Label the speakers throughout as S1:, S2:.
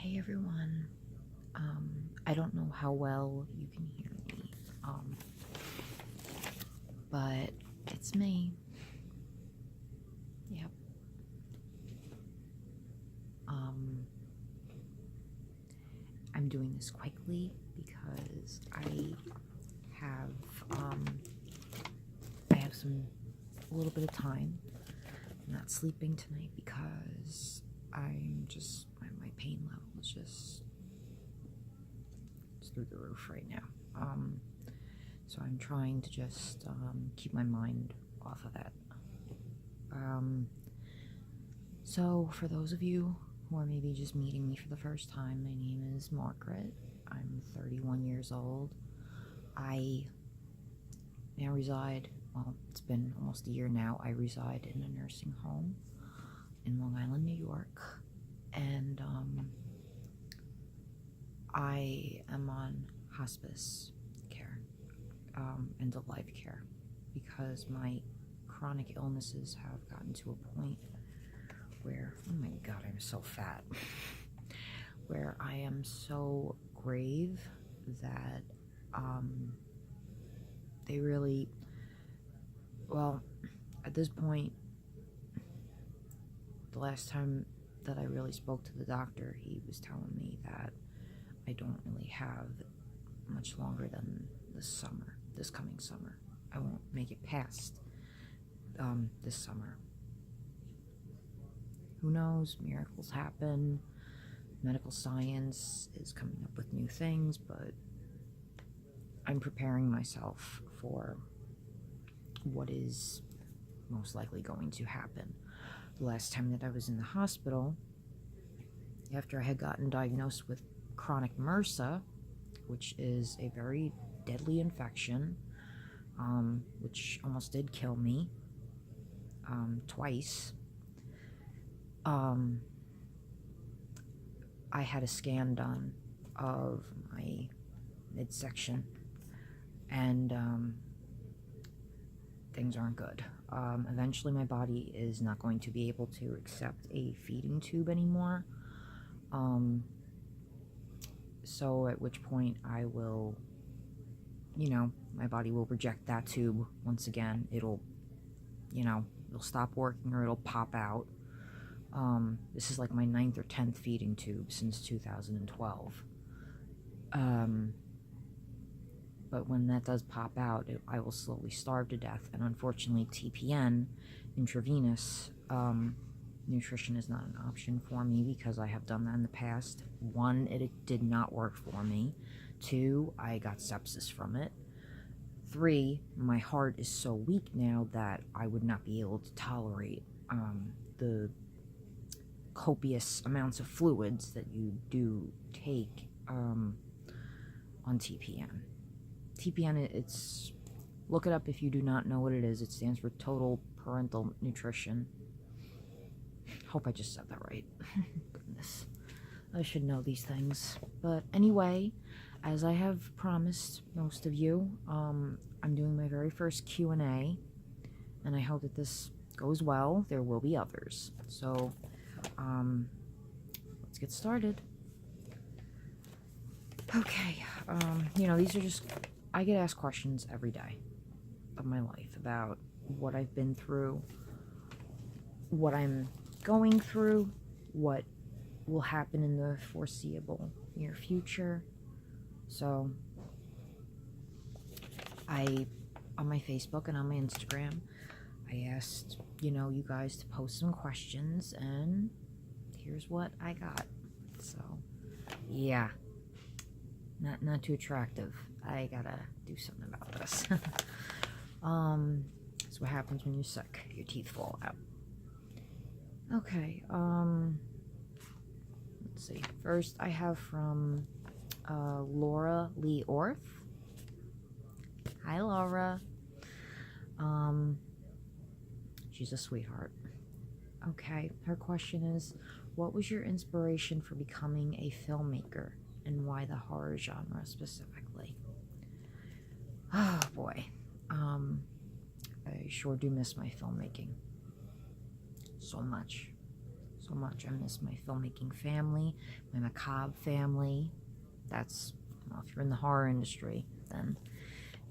S1: Hey everyone. I don't know how well you can hear me, but it's me. Yep. I'm doing this quickly because I have a little bit of time. I'm not sleeping tonight because my pain level is just through the roof right now. So I'm trying to just keep my mind off of that. So for those of you who are maybe just meeting me for the first time, my name is Margaret. I'm 31 years old. I now reside, well, it's been almost a year now, I reside in a nursing home in Long Island, New York, and I am on hospice care, end-of-life care, because my chronic illnesses have gotten to a point where, oh my god, I'm so fat, where I am so grave that they really, well, at this point, the last time that I really spoke to the doctor, he was telling me that I don't really have much longer than this coming summer. I won't make it past this summer. Who knows? Miracles happen. Medical science is coming up with new things, but I'm preparing myself for what is most likely going to happen. The last time that I was in the hospital, after I had gotten diagnosed with chronic MRSA, which is a very deadly infection, which almost did kill me twice, I had a scan done of my midsection, and things aren't good. Eventually my body is not going to be able to accept a feeding tube anymore, so at which point I will, my body will reject that tube once again. It'll stop working, or it'll pop out. This is like my 9th or 10th feeding tube since 2012. But when that does pop out, I will slowly starve to death. And unfortunately, TPN, intravenous nutrition, is not an option for me because I have done that in the past. 1, it did not work for me. 2, I got sepsis from it. 3, my heart is so weak now that I would not be able to tolerate the copious amounts of fluids that you do take on TPN. TPN, it's, look it up if you do not know what it is. It stands for Total Parental Nutrition. Hope I just said that right. Goodness, I should know these things. But anyway, as I have promised most of you, I'm doing my very first Q&A, and I hope that this goes well. There will be others. So, let's get started. Okay, these are just, I get asked questions every day of my life about what I've been through, what I'm going through, what will happen in the foreseeable near future. So, on my Facebook and on my Instagram, I asked, you guys to post some questions, and here's what I got. So, yeah, not too attractive. I gotta do something about this. That's what happens when you're sick. Your teeth fall out. Okay, let's see. First, I have from Laura Lee Orth. Hi, Laura. She's a sweetheart. Okay, her question is, what was your inspiration for becoming a filmmaker, and why the horror genre specifically? Oh boy, I sure do miss my filmmaking so much. so much. I miss my filmmaking family, my macabre family. That's, well, if you're in the horror industry, then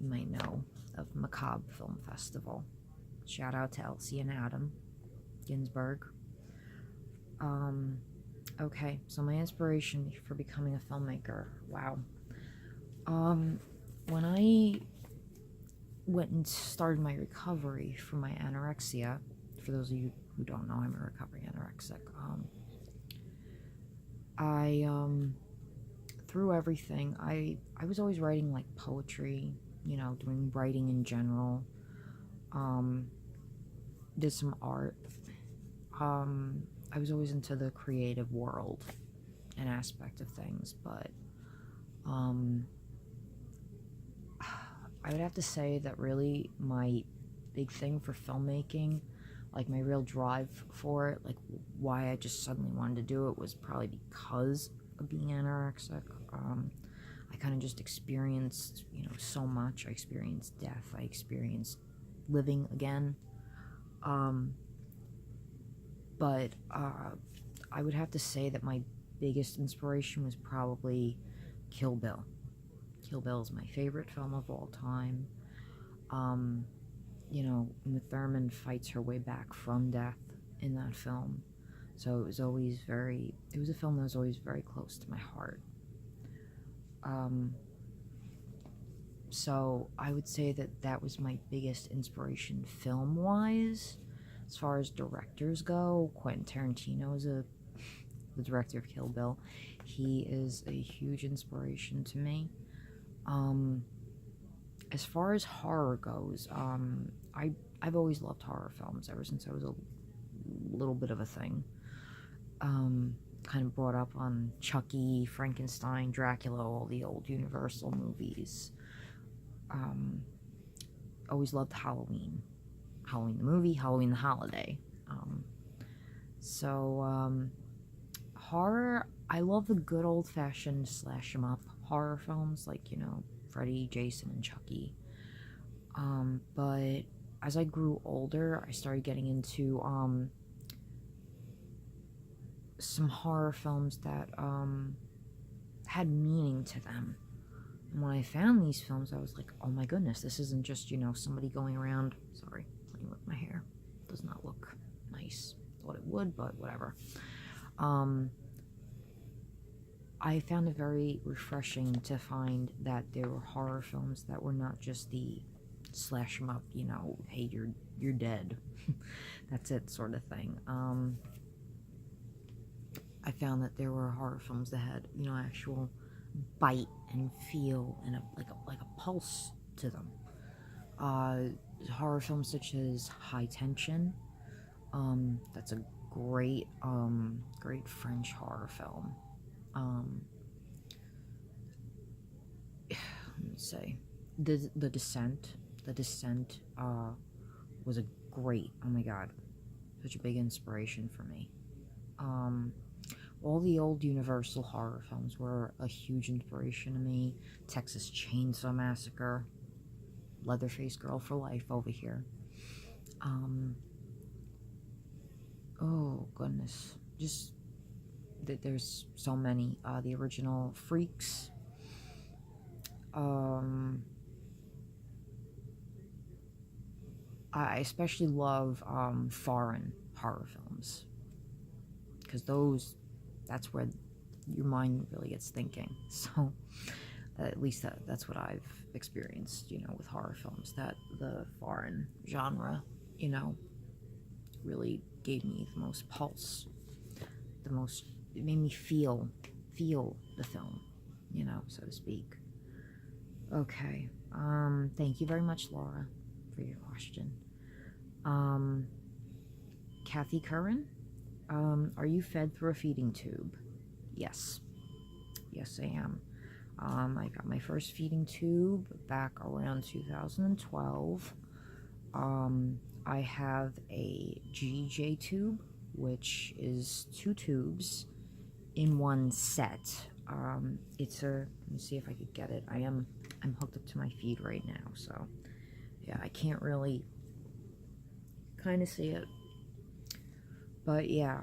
S1: you might know of Macabre Film Festival. Shout out to Elsie and Adam Ginsberg. Okay, so my inspiration for becoming a filmmaker. Wow. When I went and started my recovery from my anorexia, for those of you who don't know, I'm a recovering anorexic. Through everything, I was always writing like poetry, you know, doing writing in general. Did some art. I was always into the creative world and aspect of things, but I would have to say that really my big thing for filmmaking, like my real drive for it, like why I just suddenly wanted to do it, was probably because of being anorexic. I kind of just experienced, you know, so much. I experienced death. I experienced living again. But I would have to say that my biggest inspiration was probably Kill Bill. Kill Bill is my favorite film of all time. You know, Uma Thurman fights her way back from death in that film. So it was a film that was always very close to my heart. So I would say that was my biggest inspiration film-wise. As far as directors go, Quentin Tarantino is the director of Kill Bill. He is a huge inspiration to me. As far as horror goes, I've always loved horror films ever since I was a little bit of a thing. Kind of brought up on Chucky, Frankenstein, Dracula, all the old Universal movies. Always loved Halloween. Halloween the movie, Halloween the holiday. Horror, I love the good old-fashioned slash-em-up horror films, like, you know, Freddy, Jason, and Chucky. But as I grew older, I started getting into some horror films that had meaning to them. And when I found these films, I was like, oh my goodness, this isn't just, you know, somebody going around, sorry, playing with my hair. Does not look nice. Thought it would, but whatever. I found it very refreshing to find that there were horror films that were not just the slash 'em up, you know, hey, you're dead. That's it sort of thing. I found that there were horror films that had, you know, actual bite and feel and like a pulse to them. Horror films such as High Tension. That's a great French horror film. Let me say, the Descent. The Descent was a great. Oh my God, such a big inspiration for me. All the old Universal horror films were a huge inspiration to me. Texas Chainsaw Massacre, Leatherface Girl for life over here. Oh goodness, just there's so many. The original Freaks. I especially love foreign horror films, because that's where your mind really gets thinking. So at least that's what I've experienced, you know, with horror films, that the foreign genre, you know, really gave me the most pulse, it made me feel the film, you know, so to speak. Okay, thank you very much, Laura, for your question. Kathy Curran, are you fed through a feeding tube? Yes, I am. I got my first feeding tube back around 2012. I have a GJ tube, which is 2 tubes in one set. Let me see if I could get it. I'm hooked up to my feed right now, so yeah, I can't really kind of see it. But yeah,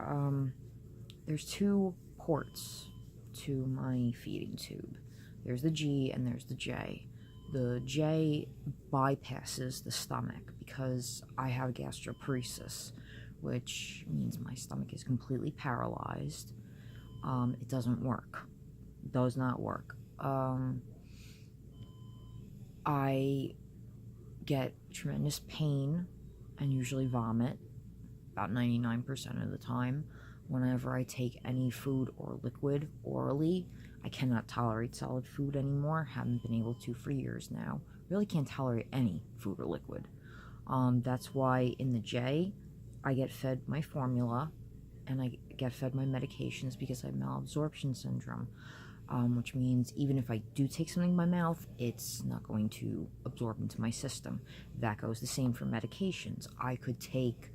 S1: there's two ports to my feeding tube. There's the G and there's the J. The J bypasses the stomach because I have gastroparesis, which means my stomach is completely paralyzed. It doesn't work. Does not work. I get tremendous pain and usually vomit about 99% of the time whenever I take any food or liquid orally. I cannot tolerate solid food anymore. Haven't been able to for years now. Really can't tolerate any food or liquid. That's why in the J, I get fed my formula and I get fed my medications because I have malabsorption syndrome, which means even if I do take something in my mouth, it's not going to absorb into my system. That goes the same for medications. I could take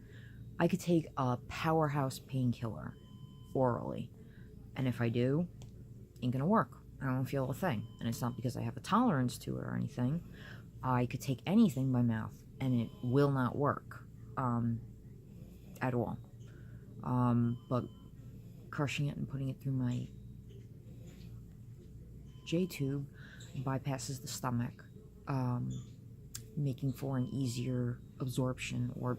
S1: a powerhouse painkiller orally, and if I do, ain't gonna work. I don't feel a thing, and it's not because I have a tolerance to it or anything. I could take anything by mouth, and it will not work at all. But crushing it and putting it through my J tube bypasses the stomach, making for an easier absorption or,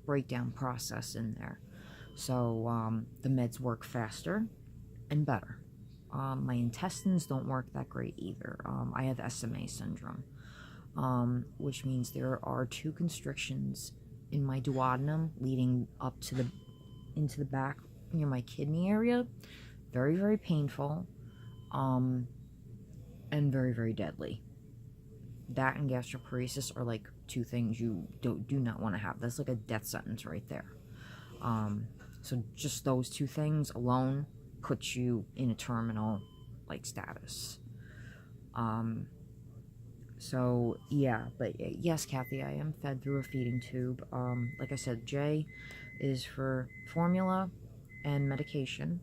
S1: breakdown process in there. So the meds work faster and better. My intestines don't work that great either. I have SMA syndrome, which means there are 2 constrictions in my duodenum leading up to into the back near my kidney area. Very, very painful, and very, very deadly. That and gastroparesis are like 2 things you do not want to have. That's like a death sentence right there. So just those 2 things alone puts you in a terminal status. So yeah, but yes, Kathy, I am fed through a feeding tube. Like I said, J is for formula and medication,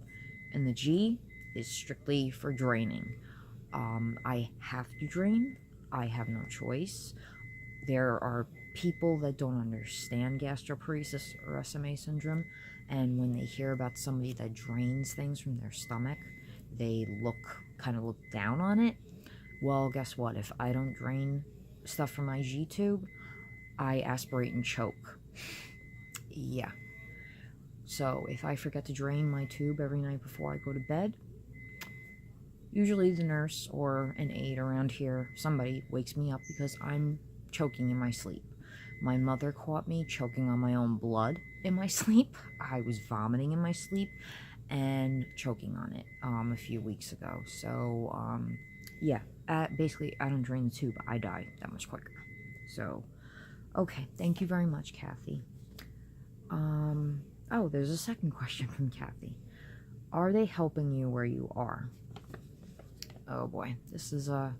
S1: and the G is strictly for draining. I have to drain. I have no choice. There are people that don't understand gastroparesis or SMA syndrome, and when they hear about somebody that drains things from their stomach, they kind of look down on it. Well, guess what? If I don't drain stuff from my G tube, I aspirate and choke. Yeah. So if I forget to drain my tube every night before I go to bed, usually the nurse or an aide around here, somebody wakes me up because I'm choking in my sleep. My mother caught me choking on my own blood in my sleep. I was vomiting in my sleep and choking on it a few weeks ago. So, yeah, basically, I don't drain the tube. I die that much quicker. So, okay, thank you very much, Kathy. Oh, there's a second question from Kathy. Are they helping you where you are? Oh boy, this is a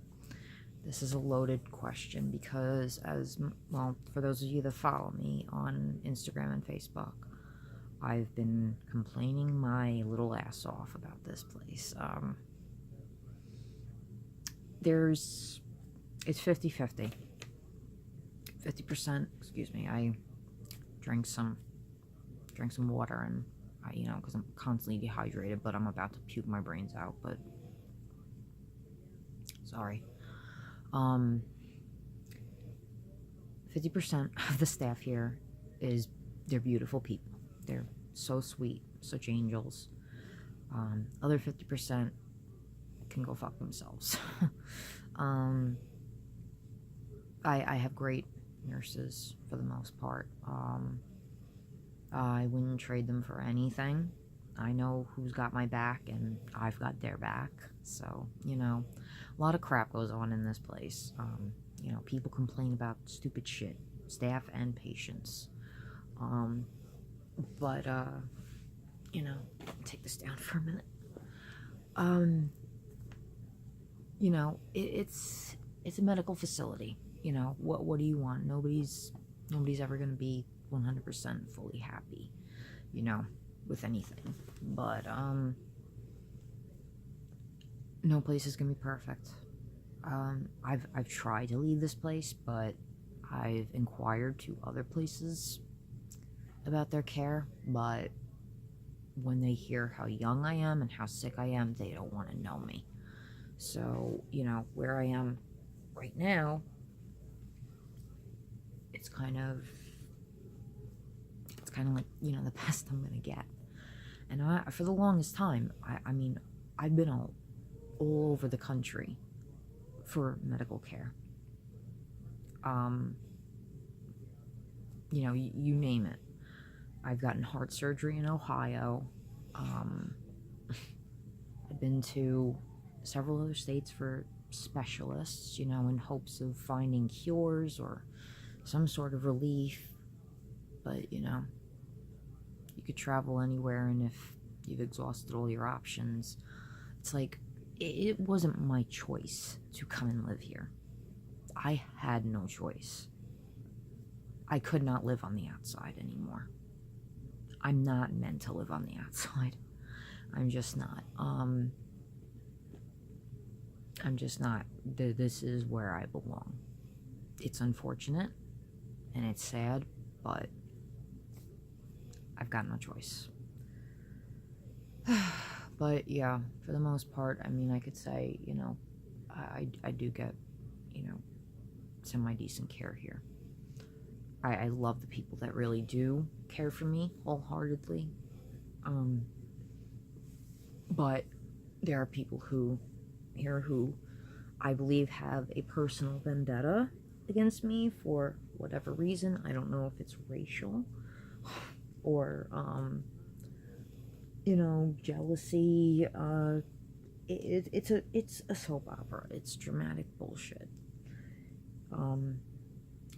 S1: loaded question because for those of you that follow me on Instagram and Facebook, I've been complaining my little ass off about this place. It's 50-50. 50%, excuse me, I drank some water and because I'm constantly dehydrated, but I'm about to puke my brains out, but sorry. 50% of the staff here they're beautiful people. They're so sweet, such angels. Other 50% can go fuck themselves. I have great nurses for the most part. I wouldn't trade them for anything. I know who's got my back and I've got their back. So, a lot of crap goes on in this place. People complain about stupid shit, staff and patients. But take this down for a minute. It's a medical facility. What do you want? Nobody's ever going to be 100% fully happy, with anything. But no place is going to be perfect. I've tried to leave this place, but I've inquired to other places about their care, but when they hear how young I am and how sick I am, they don't want to know me. So, you know, where I am right now, it's kind of like, you know, the best I'm gonna get. And for the longest time, I mean, I've been all over the country for medical care. You know, you name it. I've gotten heart surgery in Ohio. I've been to several other states for specialists, you know, in hopes of finding cures or some sort of relief. But, you know, you could travel anywhere, and if you've exhausted all your options, it's like, it wasn't my choice to come and live here. I had no choice. I could not live on the outside anymore. I'm not meant to live on the outside. I'm just not. I'm just not. This is where I belong. It's unfortunate, and it's sad, but I've got no choice. But yeah, for the most part, I mean, I could say, you know, I do get, you know, semi-decent care here. I love the people that really do care for me wholeheartedly. But there are people who I believe have a personal vendetta against me for whatever reason. I don't know if it's racial or, you know, jealousy. It's a soap opera. It's dramatic bullshit.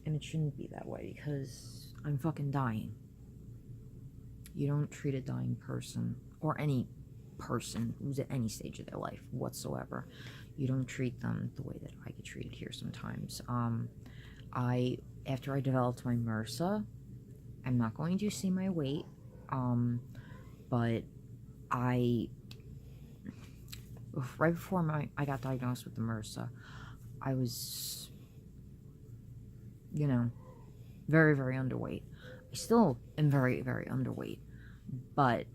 S1: And it shouldn't be that way, because I'm fucking dying. You don't treat a dying person, or any person who's at any stage of their life whatsoever, you don't treat them the way that I get treated here sometimes. After I developed my MRSA, I'm not going to say my weight, but right before I got diagnosed with the MRSA, I was, you know, very, very underweight. I still am very, very underweight, but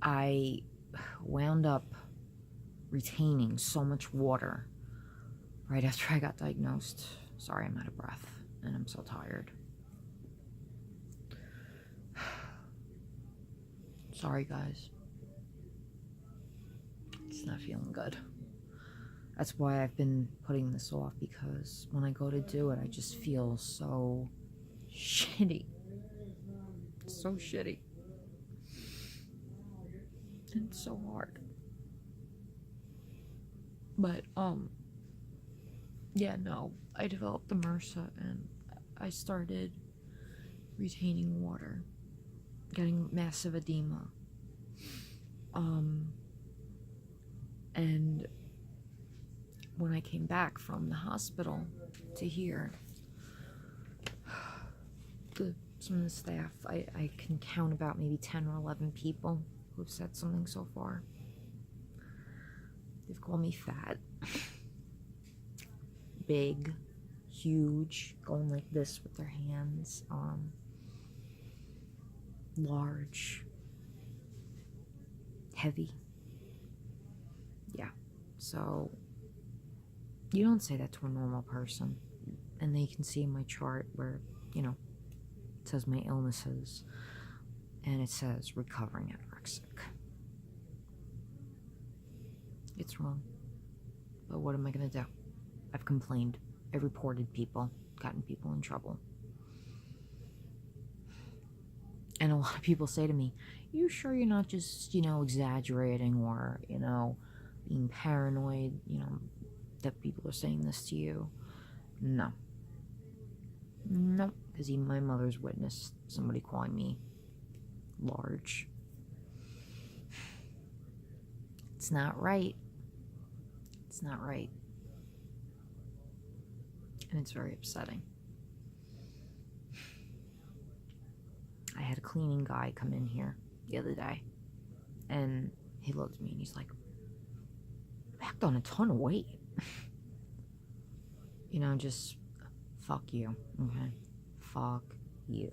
S1: I wound up retaining so much water right after I got diagnosed. Sorry, I'm out of breath, and I'm so tired. Sorry, guys. It's not feeling good. That's why I've been putting this off, because when I go to do it, I just feel so shitty. So shitty. It's so hard. But, yeah, no. I developed the MRSA, and I started retaining water, getting massive edema. And when I came back from the hospital to here, some of the staff, I can count about maybe 10 or 11 people who've said something so far. They've called me fat, big, huge, going like this with their hands, large, heavy. Yeah, so you don't say that to a normal person, and they can see in my chart where, you know, it says my illnesses, and it says recovering anorexic. It's wrong, but what am I gonna do? I've complained, I've reported people, gotten people in trouble. And a lot of people say to me, you sure you're not just, you know, exaggerating, or, you know, being paranoid, you know, that people are saying this to you? No. Nope. Because even my mother's witnessed somebody calling me large. It's not right. It's not right. And it's very upsetting. I had a cleaning guy come in here the other day, and he looked at me and he's like, "You packed on a ton of weight." You know, just fuck you, okay? Fuck you.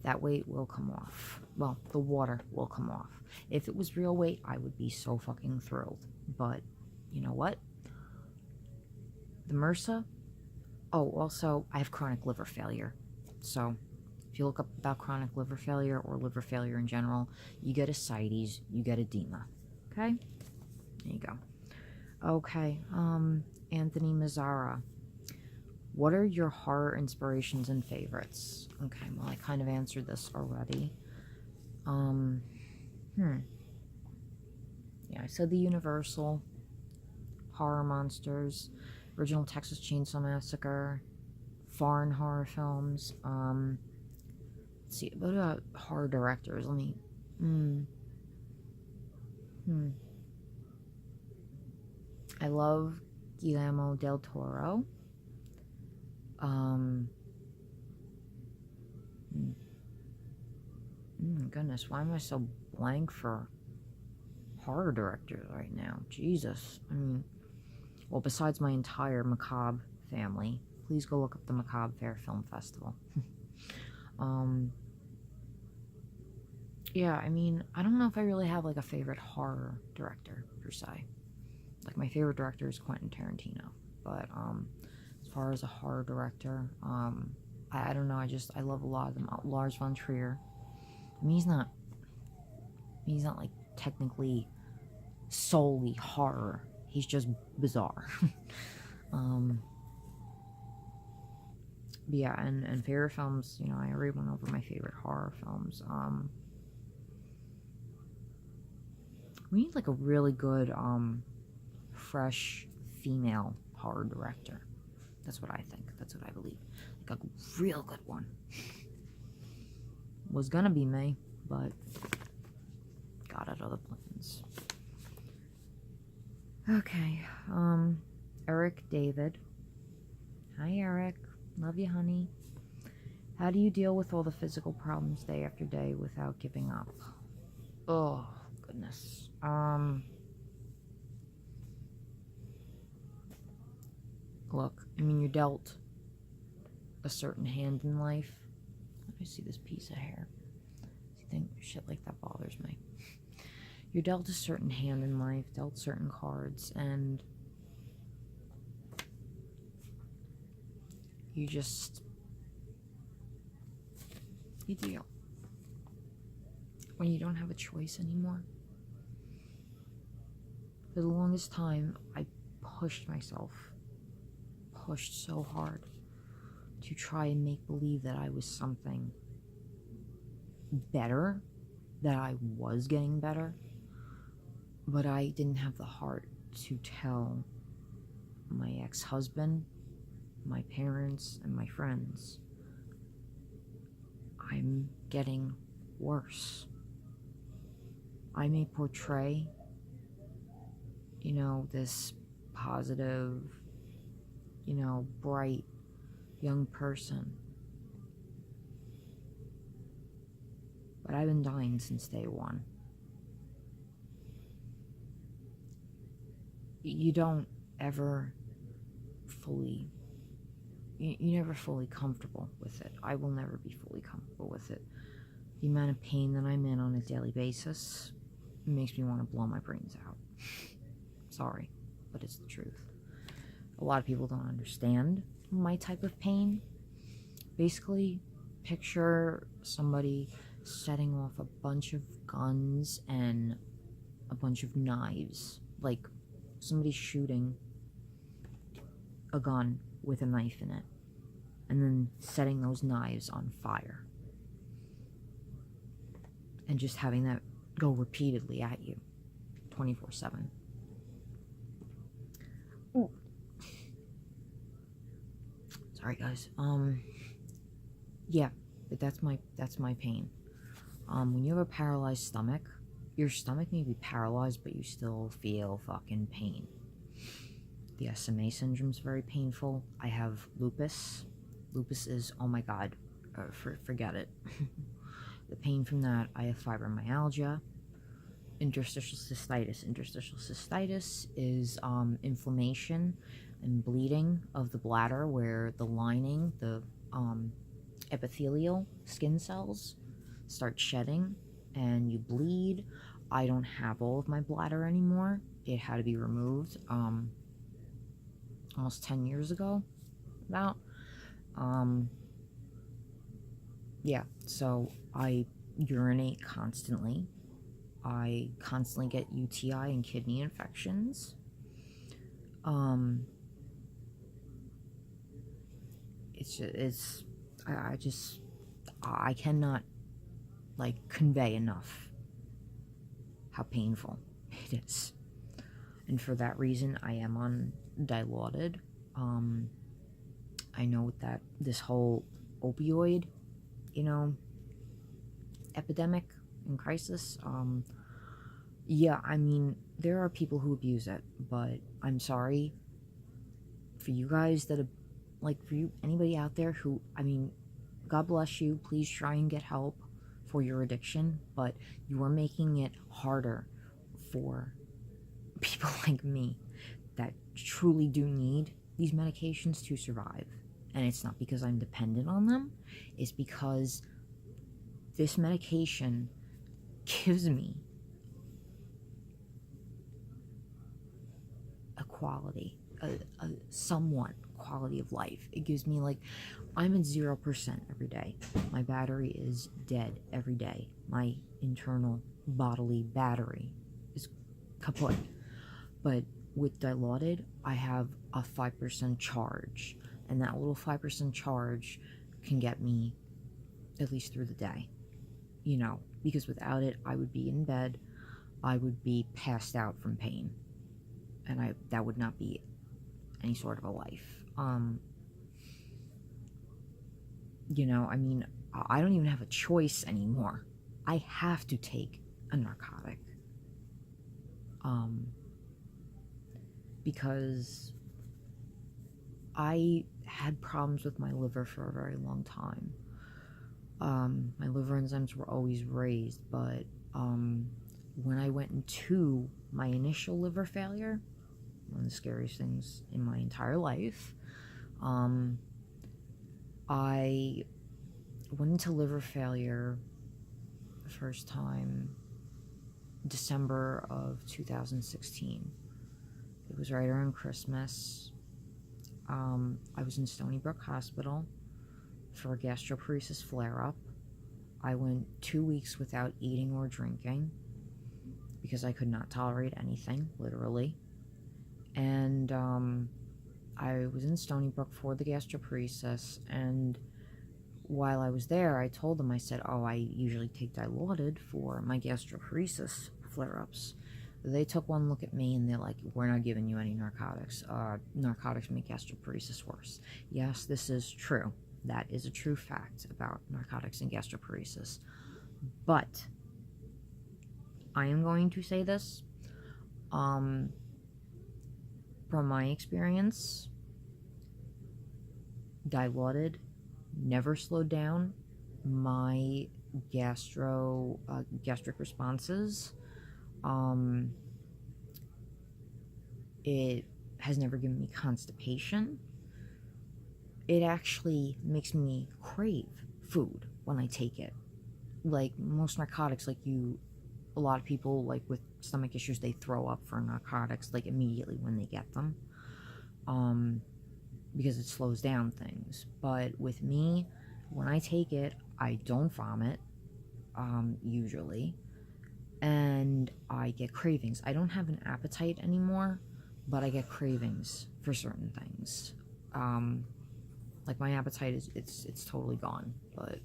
S1: that weight will come off. Well, the water will come off. If it was real weight, I would be so fucking thrilled. But, you know what? The MRSA. Oh, also, I have chronic liver failure. So, if you look up about chronic liver failure or liver failure in general, you get ascites, you get edema. Okay? There you go. Okay, Anthony Mazzara. What are your horror inspirations and favorites? Okay, well, I kind of answered this already. Yeah, I said the Universal horror monsters, original Texas Chainsaw Massacre, foreign horror films. Let's see, what about horror directors? Let me, I love Guillermo del Toro. Goodness, why am I so blank for horror directors right now? Jesus. I mean, well, besides my entire macabre family, please go look up the Macabre Fair Film Festival. Yeah, I mean, I don't know if I really have like a favorite horror director per se. Like, my favorite director is Quentin Tarantino, but as far as a horror director, I don't know, I love a lot of them. Lars von Trier. I mean, he's not like technically solely horror. He's just bizarre. But yeah, and favorite films, you know, I already went over my favorite horror films. We need like a really good, fresh female horror director. That's what I think. That's what I believe. Like a real good one. Was gonna be me, but God had other plans. Okay, Erik David. Hi, Erik. Love you, honey. How do you deal with all the physical problems day after day without giving up? Oh, goodness. Look, I mean, you're dealt a certain hand in life. Let me see this piece of hair. See, think shit like that bothers me. You're dealt a certain hand in life, dealt certain cards, and you deal. When you don't have a choice anymore. For the longest time, I pushed so hard to try and make believe that I was something better, that I was getting better, but I didn't have the heart to tell my ex-husband, my parents, and my friends, I'm getting worse. I may portray, you know, this positive, you know, bright young person, but I've been dying since day one. You don't ever fully, you're never fully comfortable with it. I will never be fully comfortable with it. The amount of pain that I'm in on a daily basis makes me want to blow my brains out. Sorry, but it's the truth. A lot of people don't understand my type of pain. Basically, picture somebody setting off a bunch of guns and a bunch of knives. Like somebody shooting a gun with a knife in it and then setting those knives on fire. And just having that go repeatedly at you 24/7. Ooh. Sorry guys. Yeah, but that's my pain. When you have a paralyzed stomach, your stomach may be paralyzed, but you still feel fucking pain. The SMA syndrome is very painful. I have lupus. Lupus is, oh my god, forget it. The pain from that. I have fibromyalgia. Interstitial cystitis. Interstitial cystitis is inflammation and bleeding of the bladder where the lining, the epithelial skin cells start shedding and you bleed. I don't have all of my bladder anymore. It had to be removed almost 10 years ago, about. Yeah, so I urinate constantly. I constantly get UTI and kidney infections. I cannot, like, convey enough how painful it is. And for that reason, I am on Dilaudid. I know that this whole opioid, epidemic and crisis, yeah, I mean, there are people who abuse it, but I'm sorry for you guys that, for you, anybody out there who, I mean, God bless you, please try and get help for your addiction, but you are making it harder for people like me that truly do need these medications to survive. And it's not because I'm dependent on them, it's because this medication gives me a quality, a somewhat quality of life. It gives me, like, I'm at 0% every day. My battery is dead every day. My internal bodily battery is kaput. But with Dilaudid, I have a 5% charge, and that little 5% charge can get me at least through the day, because without it, I would be in bed, I would be passed out from pain, and that would not be any sort of a life. I mean, I don't even have a choice anymore. I have to take a narcotic. Because I had problems with my liver for a very long time. My liver enzymes were always raised, but when I went into my initial liver failure, one of the scariest things in my entire life, I went into liver failure the first time December of 2016. It was right around Christmas. I was in Stony Brook Hospital for a gastroparesis flare-up. I went 2 weeks without eating or drinking because I could not tolerate anything, literally. And I was in Stony Brook for the gastroparesis, and while I was there, I told them, I said, oh, I usually take Dilaudid for my gastroparesis flare-ups. They took one look at me and they're like, we're not giving you any narcotics. Narcotics make gastroparesis worse. Yes, this is true. That is a true fact about narcotics and gastroparesis. But I am going to say this. From my experience, Dilaudid never slowed down my gastric responses. It has never given me constipation. It actually makes me crave food when I take it. Like most narcotics, a lot of people, like with stomach issues, they throw up for narcotics, like immediately when they get them. Because it slows down things. But with me, when I take it, I don't vomit, usually. And I get cravings. I don't have an appetite anymore, but I get cravings for certain things. Like my appetite it's totally gone. But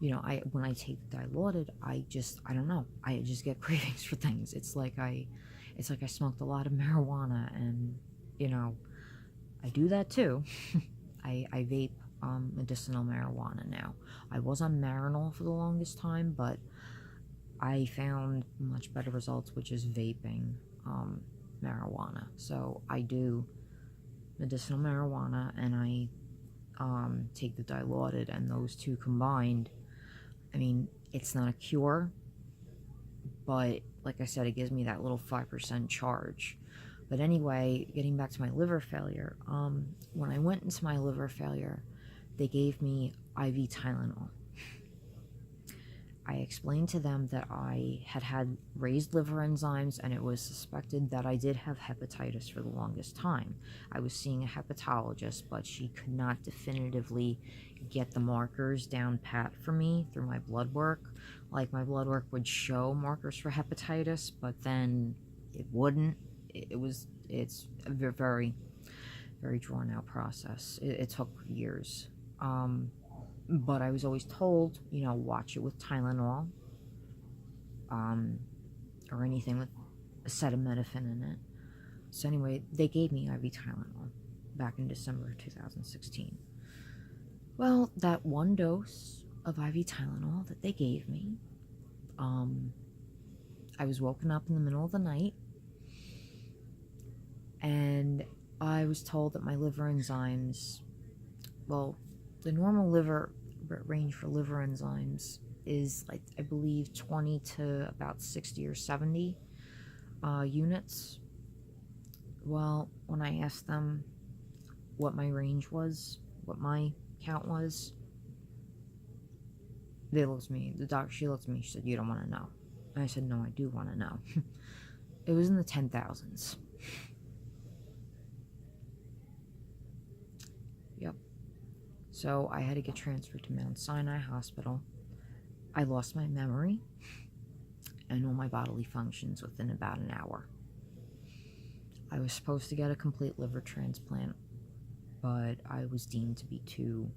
S1: when I take Dilaudid, I don't know. I just get cravings for things. It's like I smoked a lot of marijuana, and I do that too. I vape medicinal marijuana now. I was on Marinol for the longest time, but I found much better results with just vaping marijuana. So I do medicinal marijuana, and I take the Dilaudid, and those two combined, I mean, it's not a cure, but like I said, it gives me that little 5% charge. But anyway, getting back to my liver failure, when I went into my liver failure, they gave me IV Tylenol. I explained to them that I had raised liver enzymes and it was suspected that I did have hepatitis for the longest time. I was seeing a hepatologist, but she could not definitively get the markers down pat for me through my blood work. Like, my blood work would show markers for hepatitis, but then it wouldn't. It's a very, very drawn out process. It took years. But I was always told, watch it with Tylenol, or anything with acetaminophen in it. So anyway, they gave me IV Tylenol back in December of 2016. Well, that one dose of IV Tylenol that they gave me, I was woken up in the middle of the night, and I was told that my liver enzymes, well, the normal liver range for liver enzymes is, like, I believe 20 to about 60 or 70 units. Well, when I asked them what my range was, what my count was, they looked at me, she looked at me, she said, "You don't want to know." And I said, "No, I do want to know." It was in the 10,000s. Yep. So I had to get transferred to Mount Sinai Hospital. I lost my memory and all my bodily functions within about an hour. I was supposed to get a complete liver transplant, but I was deemed to be too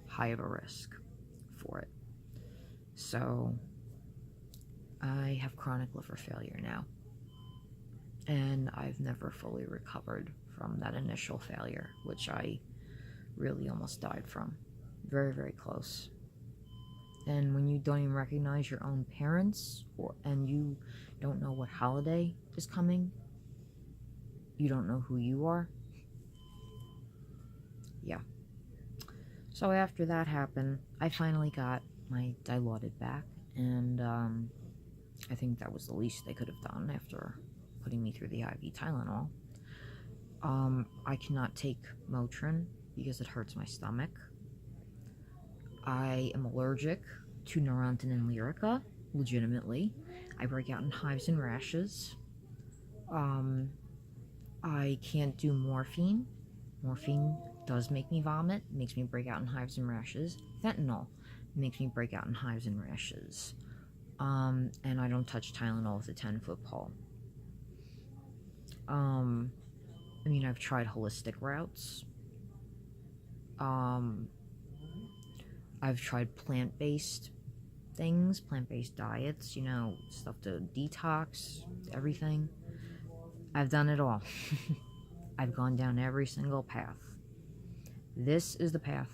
S1: high of a risk for it. So I have chronic liver failure now, and I've never fully recovered from that initial failure, which I really almost died from. Very, very close. And when you don't even recognize your own parents, and you don't know what holiday is coming, you don't know who you are. Yeah. So after that happened, I finally got my Dilaudid back, and I think that was the least they could have done after putting me through the IV Tylenol. I cannot take Motrin because it hurts my stomach. I am allergic to Neurontin and Lyrica, legitimately. I break out in hives and rashes. I can't do morphine. Morphine does make me vomit, makes me break out in hives and rashes. Fentanyl makes me break out in hives and rashes. And I don't touch Tylenol with a 10-foot pole. I've tried holistic routes. I've tried plant-based things, plant-based diets, stuff to detox, everything. I've done it all. I've gone down every single path. This is the path